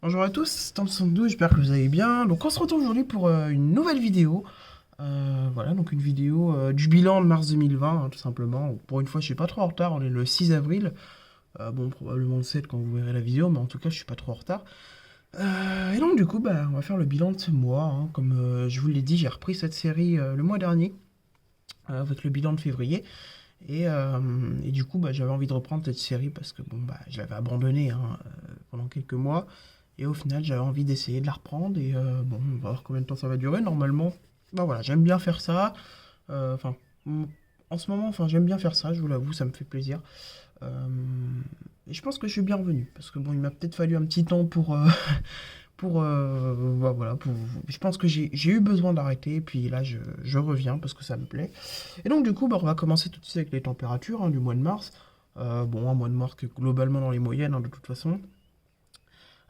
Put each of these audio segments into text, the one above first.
Bonjour à tous, c'est Thompson12, j'espère que vous allez bien. Donc on se retrouve aujourd'hui pour une nouvelle vidéo. Voilà, donc une vidéo du bilan de mars 2020, hein, tout simplement. Pour une fois, je suis pas trop en retard, on est le 6 avril. Bon, probablement le 7 quand vous verrez la vidéo, mais en tout cas, je suis pas trop en retard. Et donc du coup, on va faire le bilan de ce mois, hein. Comme je vous l'ai dit, j'ai repris cette série le mois dernier, avec le bilan de février. Et du coup, j'avais envie de reprendre cette série parce que je l'avais abandonnée, hein, pendant quelques mois. Et au final, j'avais envie d'essayer de la reprendre. Et bon, on va voir combien de temps ça va durer. Normalement, voilà, j'aime bien faire ça. Enfin, en ce moment, j'aime bien faire ça, je vous l'avoue, ça me fait plaisir. Euh, et je pense que je suis bien revenu. Parce que bon, il m'a peut-être fallu un petit temps pour, voilà, je pense que j'ai eu besoin d'arrêter. Et puis là, je reviens parce que ça me plaît. Et donc, du coup, on va commencer tout de suite avec les températures, hein, du mois de mars. Bon, un mois de mars qui est globalement dans les moyennes, hein, de toute façon.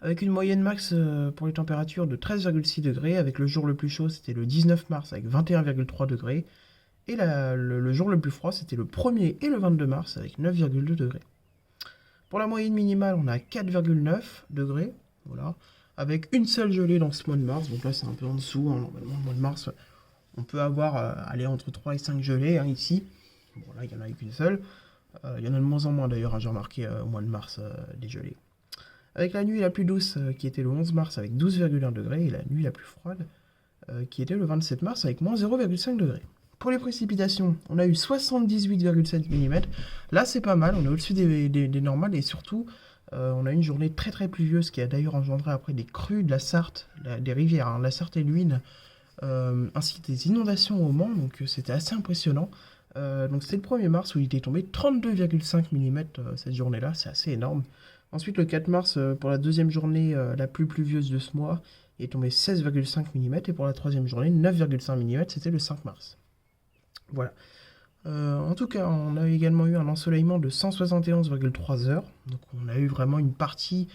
Avec une moyenne max pour les températures de 13,6 degrés, avec le jour le plus chaud, c'était le 19 mars avec 21,3 degrés. Et le jour le plus froid, c'était le 1er et le 22 mars avec 9,2 degrés. Pour la moyenne minimale, on a 4,9 degrés, voilà, avec une seule gelée dans ce mois de mars. Donc là, c'est un peu en dessous, hein. Normalement, le mois de mars, on peut avoir aller entre 3 et 5 gelées, hein, ici. Bon, là, il n'y en a eu qu'une seule. Il y en a de moins en moins d'ailleurs, hein, j'ai remarqué au mois de mars des gelées. Avec la nuit la plus douce qui était le 11 mars avec 12,1 degrés et la nuit la plus froide qui était le 27 mars avec moins 0,5 degrés. Pour les précipitations, on a eu 78,7 mm. Là, c'est pas mal, on est au-dessus des normales et surtout, on a une journée très très pluvieuse qui a d'ailleurs engendré après des crues de la Sarthe, des rivières, hein, la Sarthe et l'Huisne, ainsi que des inondations au Mans, donc c'était assez impressionnant. Donc c'était le 1er mars où il était tombé 32,5 mm cette journée-là, c'est assez énorme. Ensuite, le 4 mars, pour la deuxième journée la plus pluvieuse de ce mois, il est tombé 16,5 mm. Et pour la troisième journée, 9,5 mm, c'était le 5 mars. Voilà. En tout cas, on a également eu un ensoleillement de 171,3 heures. Donc on a eu vraiment une partie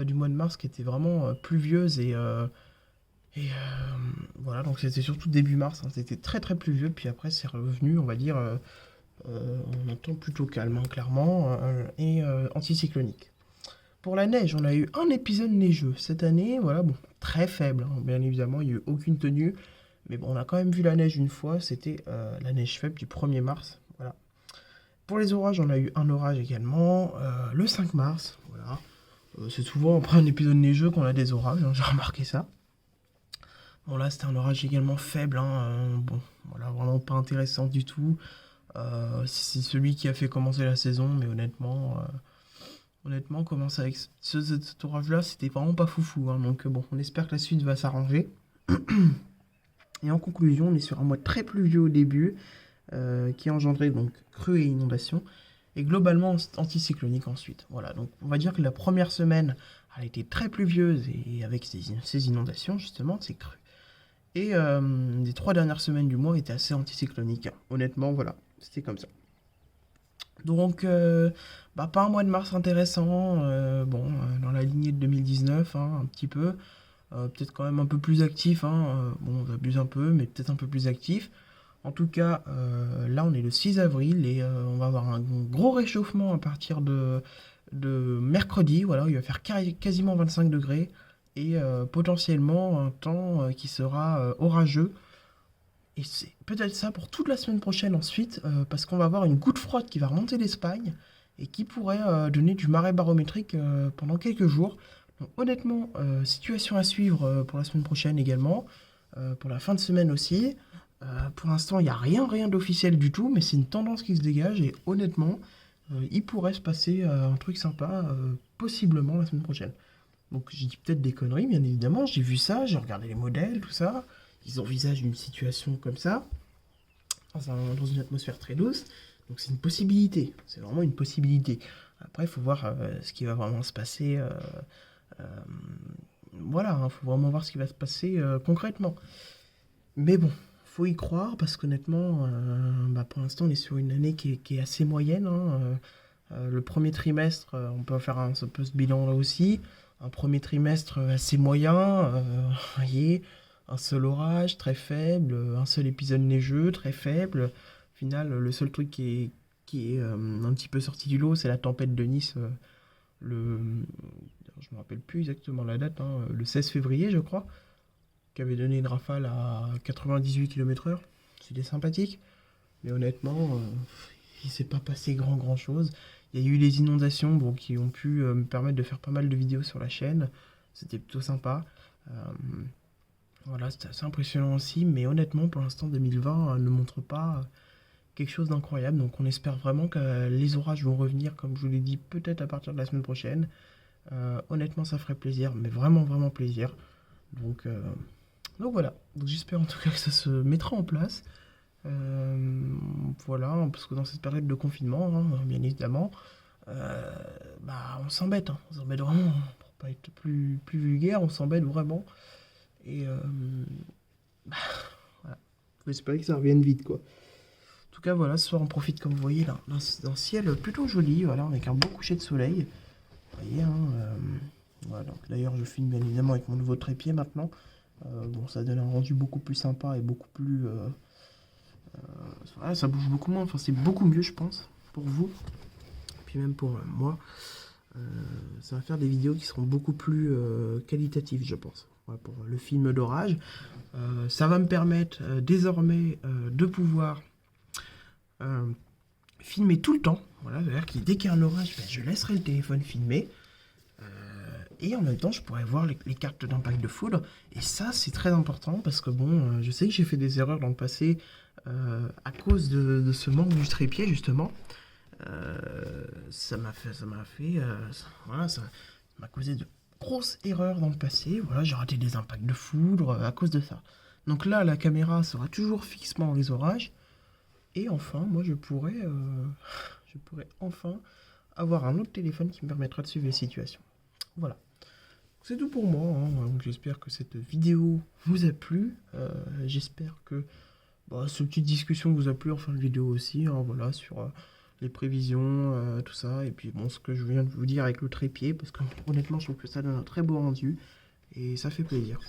du mois de mars qui était vraiment pluvieuse et voilà, donc c'était surtout début mars, hein, c'était très très pluvieux, puis après c'est revenu, on va dire, en un temps plutôt calme, hein, clairement, et anticyclonique. Pour la neige, on a eu un épisode neigeux cette année, voilà, bon, très faible, hein, bien évidemment, il n'y a eu aucune tenue, mais bon, on a quand même vu la neige une fois, c'était la neige faible du 1er mars, voilà. Pour les orages, on a eu un orage également, le 5 mars, voilà. C'est souvent après un épisode neigeux qu'on a des orages, hein, j'ai remarqué ça. Bon, là, c'était un orage également faible, hein, bon, voilà, vraiment pas intéressant du tout. C'est celui qui a fait commencer la saison, mais honnêtement, commencer avec cet orage-là, c'était vraiment pas foufou, hein. Donc bon, on espère que la suite va s'arranger. Et en conclusion, on est sur un mois très pluvieux au début, qui a engendré donc crues et inondations, et globalement anticyclonique ensuite. Voilà, donc on va dire que la première semaine, elle a été très pluvieuse et avec ces inondations justement, ces crues. Et les 3 dernières semaines du mois étaient assez anticycloniques, hein. Honnêtement, voilà, c'était comme ça. Donc, pas un mois de mars intéressant, bon, dans la lignée de 2019, hein, un petit peu. Peut-être quand même un peu plus actif, hein, bon, on abuse un peu, mais peut-être un peu plus actif. En tout cas, là, on est le 6 avril et on va avoir un gros réchauffement à partir de mercredi. Voilà, il va faire quasiment 25 degrés et potentiellement un temps qui sera orageux. Et c'est peut-être ça pour toute la semaine prochaine ensuite, parce qu'on va avoir une goutte froide qui va remonter l'Espagne et qui pourrait donner du marais barométrique pendant quelques jours. Donc, honnêtement, situation à suivre pour la semaine prochaine également, pour la fin de semaine aussi. Pour l'instant, il n'y a rien d'officiel du tout, mais c'est une tendance qui se dégage et honnêtement, il pourrait se passer un truc sympa, possiblement la semaine prochaine. Donc j'ai dit peut-être des conneries, bien évidemment, j'ai vu ça, j'ai regardé les modèles, tout ça. Ils envisagent une situation comme ça, dans une atmosphère très douce. Donc c'est une possibilité, c'est vraiment une possibilité. Après, il faut voir ce qui va vraiment se passer. Euh, voilà, il faut vraiment voir ce qui va se passer concrètement. Mais bon, faut y croire parce qu'honnêtement, pour l'instant, on est sur une année qui est assez moyenne, hein. Le premier trimestre, on peut faire un peu ce bilan là aussi. Un premier trimestre assez moyen, vous voyez, un seul orage très faible, un seul épisode neigeux très faible. Au final, le seul truc qui est un petit peu sorti du lot, c'est la tempête de Nice le, je me rappelle plus exactement la date, hein, le 16 février, je crois, qui avait donné une rafale à 98 km/h. C'était sympathique, mais honnêtement, il s'est pas passé grand chose. Il y a eu les inondations, bon, qui ont pu me permettre de faire pas mal de vidéos sur la chaîne. C'était plutôt sympa. Euh, voilà, c'était assez impressionnant aussi, mais honnêtement, pour l'instant, 2020 ne montre pas quelque chose d'incroyable. Donc on espère vraiment que les orages vont revenir, comme je vous l'ai dit, peut-être à partir de la semaine prochaine. Honnêtement, ça ferait plaisir, mais vraiment plaisir. Donc, euh, donc voilà. Donc j'espère en tout cas que ça se mettra en place. Voilà, parce que dans cette période de confinement, hein, bien évidemment, euh, bah, on s'embête, hein. On s'embête vraiment, pour pas être plus vulgaire, on s'embête vraiment. Et bah, voilà. Faut espérer que ça revienne vite, quoi. En tout cas, voilà, ce soir on profite, comme vous voyez, d'un ciel plutôt joli, voilà, avec un beau coucher de soleil. Vous voyez, hein, voilà, donc d'ailleurs je filme bien évidemment avec mon nouveau trépied maintenant. Bon, ça donne un rendu beaucoup plus sympa et beaucoup plus... voilà, ça bouge beaucoup moins, enfin c'est beaucoup mieux je pense, pour vous. Puis même pour moi, ça va faire des vidéos qui seront beaucoup plus qualitatives je pense. Voilà, pour le film d'orage. Ça va me permettre désormais de pouvoir filmer tout le temps. Voilà, c'est-à-dire que dès qu'il y a un orage, ben, je laisserai le téléphone filmer. Et en même temps, je pourrais voir les cartes d'impact de foudre. Et ça, c'est très important parce que bon, je sais que j'ai fait des erreurs dans le passé à cause de ce manque du trépied, justement. Voilà, ça m'a causé de grosses erreurs dans le passé. Voilà, j'ai raté des impacts de foudre à cause de ça. Donc là, la caméra sera toujours fixement dans les orages. Et enfin, moi, je pourrais enfin avoir un autre téléphone qui me permettra de suivre les situations. Voilà. C'est tout pour moi, hein. Donc, j'espère que cette vidéo vous a plu. J'espère que bah, cette petite discussion vous a plu en fin de vidéo aussi, hein, voilà, sur les prévisions, tout ça. Et puis bon, ce que je viens de vous dire avec le trépied, parce que honnêtement, je trouve que ça donne un très beau rendu. Et ça fait plaisir.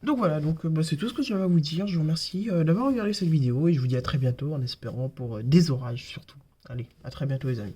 Donc voilà, donc bah, c'est tout ce que j'avais à vous dire. Je vous remercie d'avoir regardé cette vidéo et je vous dis à très bientôt en espérant pour des orages surtout. Allez, à très bientôt les amis.